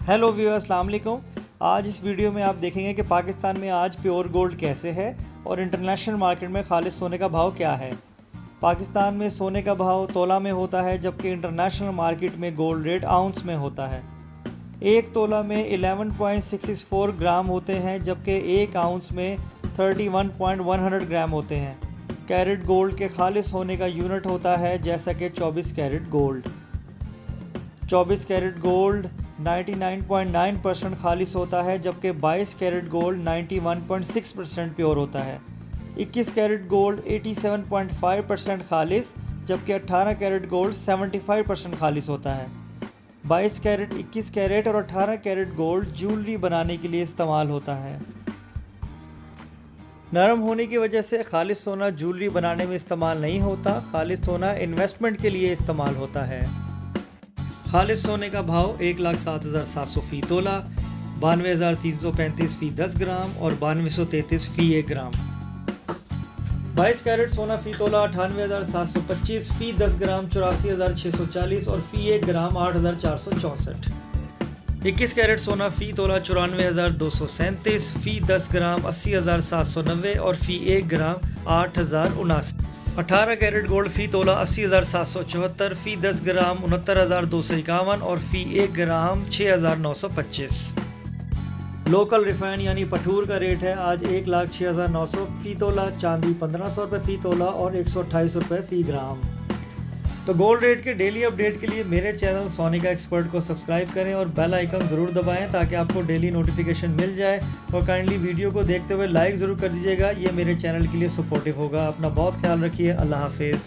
Hello viewers, अस्सलाम वालेकुम। आज इस वीडियो में आप देखेंगे कि पाकिस्तान में आज प्योर गोल्ड कैसे है और इंटरनेशनल मार्केट में खालिस सोने का भाव क्या है। पाकिस्तान में सोने का भाव तोला में होता है, जबकि इंटरनेशनल मार्केट में गोल्ड रेट आउंस में होता है। एक तोला में 11.664 ग्राम होते हैं, जबकि एक आउंस में 31.100 ग्राम होते हैं। कैरेट गोल्ड के खालिस होने का यूनिट होता है जैसा कि 24 कैरेट गोल्ड। 24 कैरेट गोल्ड 99.9% खालिस होता है, जबकि 22 कैरेट गोल्ड 91.6% प्योर होता है। 21 कैरेट गोल्ड 87.5% खालिस, जबकि 18 कैरेट गोल्ड 75% खालिस होता है। 22 कैरेट, 21 कैरेट और 18 कैरेट गोल्ड ज्वेलरी बनाने के लिए इस्तेमाल होता है। नरम होने की वजह से खालिस सोना ज्वेलरी बनाने में इस्तेमाल नहीं होता। खालिस सोना इन्वेस्टमेंट के लिए इस्तेमाल होता है। खालिस सोने का भाव 1,07,700 फ़ी तोला, 92,335 फ़ी 10 ग्राम और 9233 फ़ी 1 ग्राम। 22 कैरेट सोना फ़ी तोला 98,725 फ़ी 10 ग्राम 84,640 और फ़ी 1 ग्राम 8,464। 21 कैरेट सोना फ़ी तोला 94,237 फ़ी 10 ग्राम 80,790 और फ़ी 1 ग्राम 8,079। 18 कैरेट गोल्ड फ़ी तोला 80,774 फ़ी 10 ग्राम 69,251 और फ़ी 1 ग्राम 6,925। लोकल रिफाइन यानी पठूर का रेट है आज 1,06,900 फ़ी तोला, चांदी 1,500 रुपये फ़ी तोला और 128 रुपये फ़ी ग्राम। तो गोल्ड रेट के डेली अपडेट के लिए मेरे चैनल सोनिका एक्सपर्ट को सब्सक्राइब करें और बेल आइकन ज़रूर दबाएं ताकि आपको डेली नोटिफिकेशन मिल जाए। और काइंडली वीडियो को देखते हुए लाइक ज़रूर कर दीजिएगा, ये मेरे चैनल के लिए सपोर्टिव होगा। अपना बहुत ख्याल रखिए। अल्लाह हाफिज़।